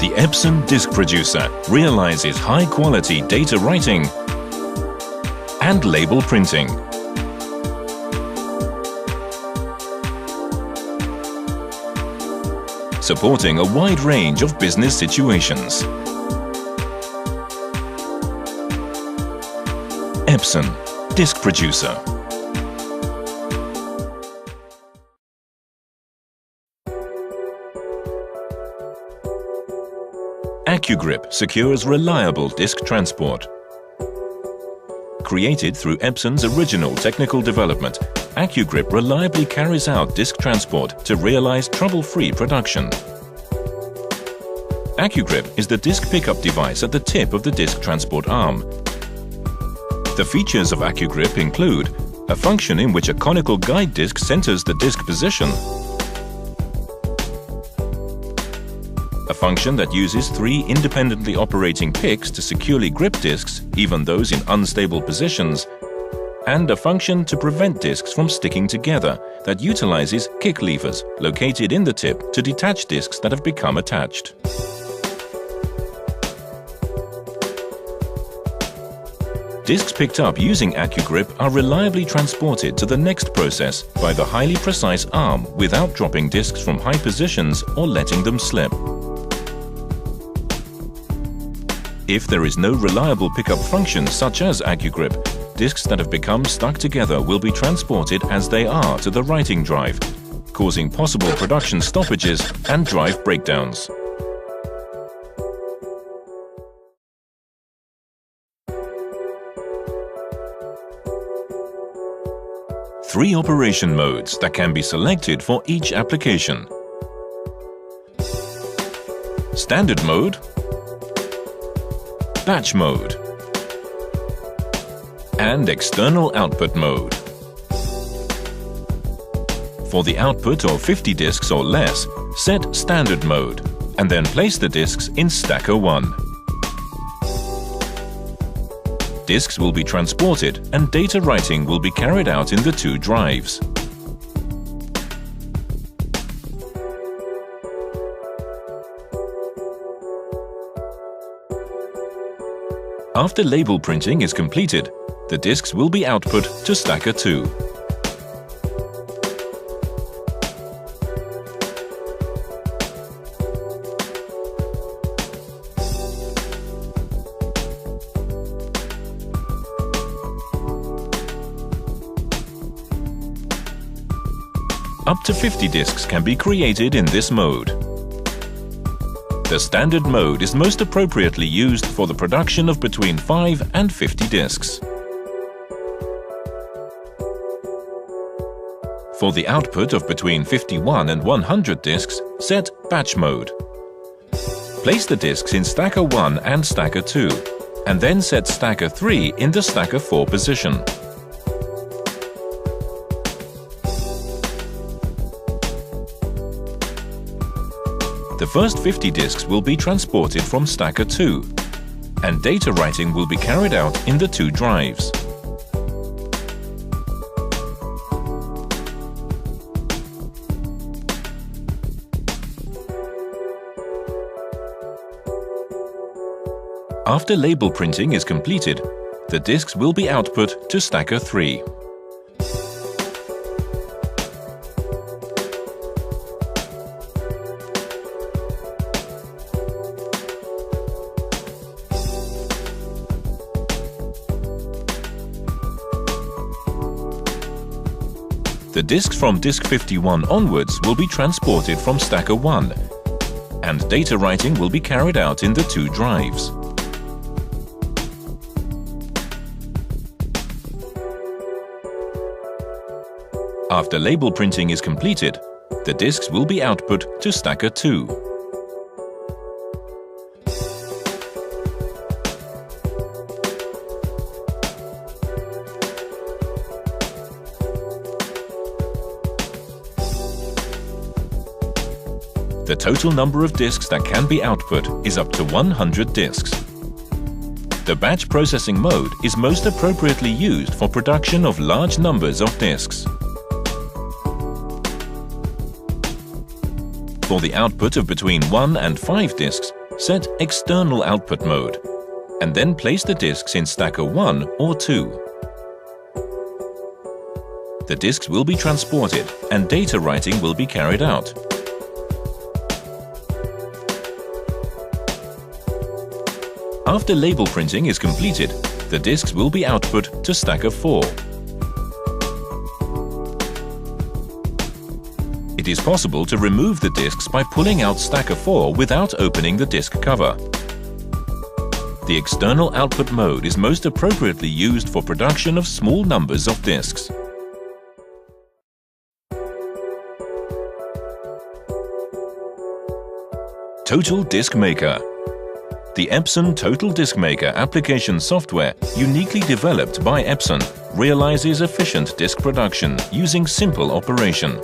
The EPSON disk producer realizes high-quality data writing and label printing. Supporting a wide range of business situations. EPSON disk producer. AccuGrip secures reliable disk transport. Created through EPSON's original technical development, AccuGrip reliably carries out disk transport to realize trouble-free production. AccuGrip is the disk pickup device at the tip of the disk transport arm. The features of AccuGrip include a function in which a conical guide disk centers the disk position, a function that uses 3 independently operating picks to securely grip disks, even those in unstable positions, and a function to prevent disks from sticking together that utilizes kick levers located in the tip to detach disks that have become attached. Disks picked up using AccuGrip are reliably transported to the next process by the highly precise arm without dropping disks from high positions or letting them slip. If there is no reliable pickup function such as AccuGrip, disks that have become stuck together will be transported as they are to the writing drive, causing possible production stoppages and drive breakdowns. Three operation modes that can be selected for each application: Standard mode, Batch mode, and External output mode. For the output of 50 disks or less, set Standard mode and then place the disks in Stacker 1. Disks will be transported and data writing will be carried out in the 2 drives. After label printing is completed, the disks will be output to Stacker 2. Up to 50 disks can be created in this mode. The standard mode is most appropriately used for the production of between 5 and 50 disks. For the output of between 51 and 100 disks, set Batch mode. Place the disks in Stacker 1 and Stacker 2, and then set Stacker 3 in the Stacker 4 position. The first 50 disks will be transported from Stacker 2, and data writing will be carried out in the 2 drives. After label printing is completed, the disks will be output to Stacker 3. The disks from disk 51 onwards will be transported from Stacker 1, and data writing will be carried out in the 2 drives. After label printing is completed, the disks will be output to Stacker 2. The total number of disks that can be output is up to 100 disks. The batch processing mode is most appropriately used for production of large numbers of disks. For the output of between 1 and 5 disks, set External Output Mode, and then place the disks in stacker 1 or 2. The disks will be transported and data writing will be carried out. After label printing is completed, the disks will be output to stacker 4. It is possible to remove the disks by pulling out stacker 4 without opening the disk cover. The external output mode is most appropriately used for production of small numbers of disks. Total Disk Maker. The EPSON Total Disk Maker application software, uniquely developed by EPSON, realizes efficient disk production using simple operation.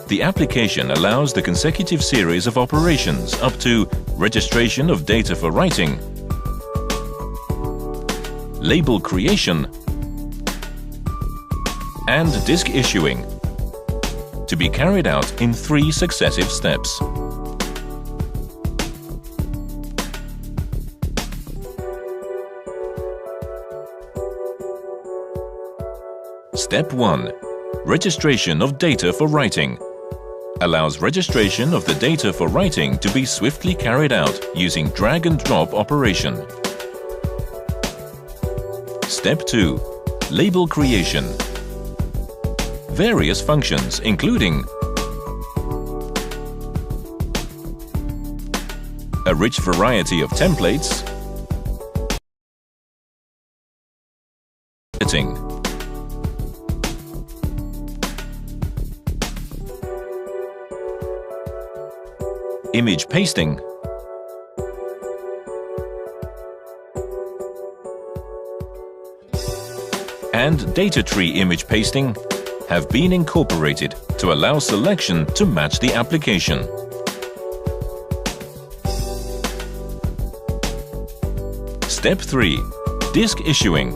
The application allows the consecutive series of operations up to registration of data for writing, label creation, and disk issuing, to be carried out in 3 successive steps. Step 1. Registration of data for writing. Allows registration of the data for writing to be swiftly carried out using drag and drop operation. Step 2. Label creation. Various functions including a rich variety of templates, editing, image pasting, and data tree image pasting have been incorporated to allow selection to match the application. Step 3. Disk issuing.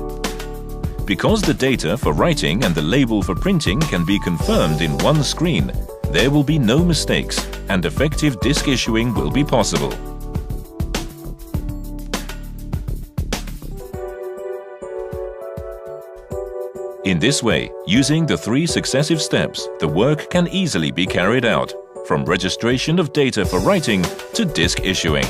Because the data for writing and the label for printing can be confirmed in one screen, there will be no mistakes and effective disk issuing will be possible. In this way, using the 3 successive steps, the work can easily be carried out, from registration of data for writing to disk issuing.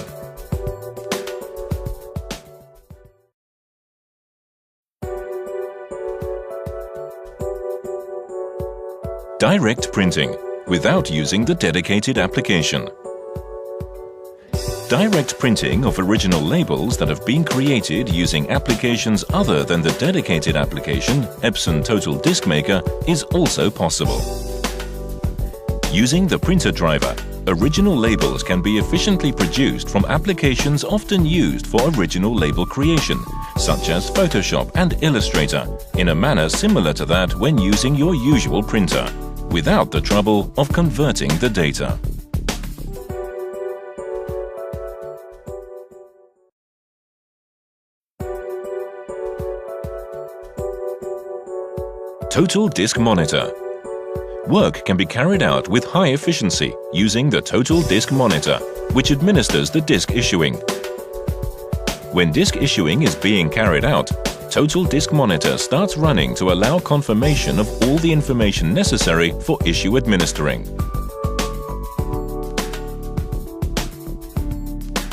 Direct printing, without using the dedicated application. Direct printing of original labels that have been created using applications other than the dedicated application, EPSON Total Disk Maker, is also possible. Using the printer driver, original labels can be efficiently produced from applications often used for original label creation, such as Photoshop and Illustrator, in a manner similar to that when using your usual printer, without the trouble of converting the data. Total Disk Monitor. Work can be carried out with high efficiency using the Total Disk Monitor, which administers the disk issuing. When disk issuing is being carried out, Total Disk Monitor starts running to allow confirmation of all the information necessary for issue administering.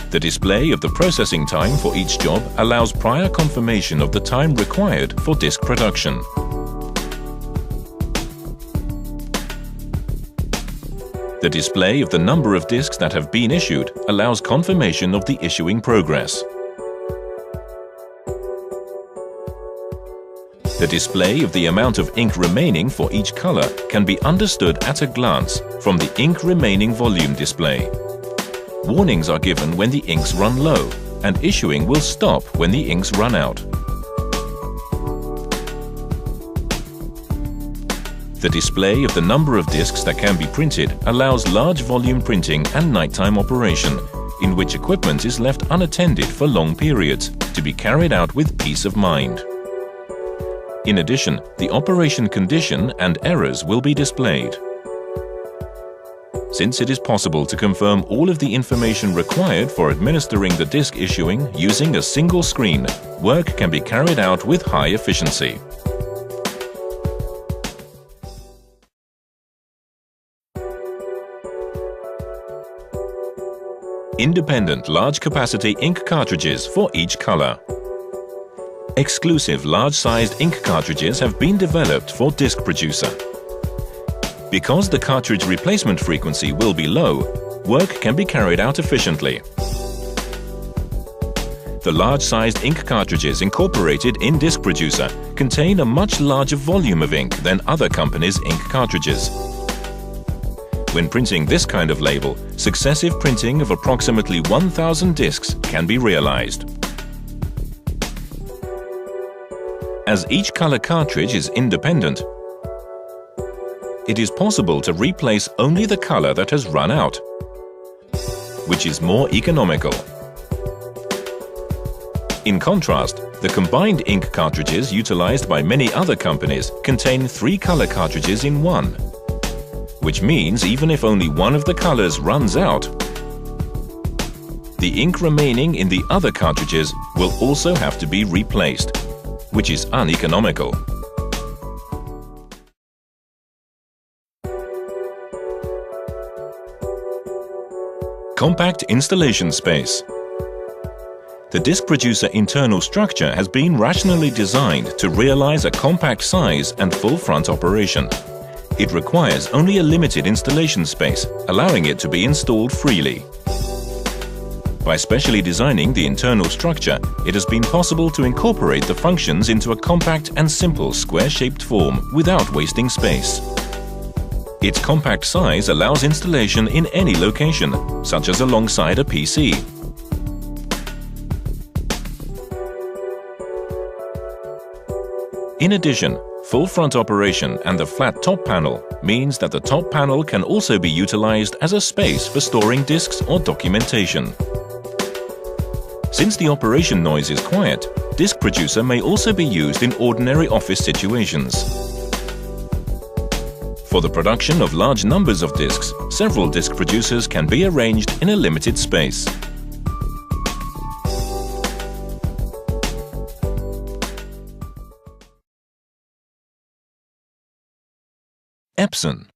The display of the processing time for each job allows prior confirmation of the time required for disk production. The display of the number of disks that have been issued allows confirmation of the issuing progress. The display of the amount of ink remaining for each color can be understood at a glance from the ink remaining volume display. Warnings are given when the inks run low, and issuing will stop when the inks run out. The display of the number of disks that can be printed allows large volume printing and nighttime operation, in which equipment is left unattended for long periods, to be carried out with peace of mind. In addition, the operation condition and errors will be displayed. Since it is possible to confirm all of the information required for administering the disk issuing using a single screen, work can be carried out with high efficiency. Independent large-capacity ink cartridges for each color. Exclusive large-sized ink cartridges have been developed for disk producer. Because the cartridge replacement frequency will be low, work can be carried out efficiently. The large-sized ink cartridges incorporated in disk producer contain a much larger volume of ink than other companies' ink cartridges. When printing this kind of label, successive printing of approximately 1,000 discs can be realized. As each color cartridge is independent, it is possible to replace only the color that has run out, which is more economical. In contrast, the combined ink cartridges utilized by many other companies contain 3 color cartridges in one, which means even if only one of the colors runs out, the ink remaining in the other cartridges will also have to be replaced, which is uneconomical. Compact installation space. The disk producer internal structure has been rationally designed to realize a compact size and full front operation. It requires only a limited installation space, allowing it to be installed freely. By specially designing the internal structure, it has been possible to incorporate the functions into a compact and simple square-shaped form without wasting space. Its compact size allows installation in any location, such as alongside a PC. In addition, full front operation and the flat top panel means that the top panel can also be utilized as a space for storing disks or documentation. Since the operation noise is quiet, disk producer may also be used in ordinary office situations. For the production of large numbers of disks, several disk producers can be arranged in a limited space. EPSON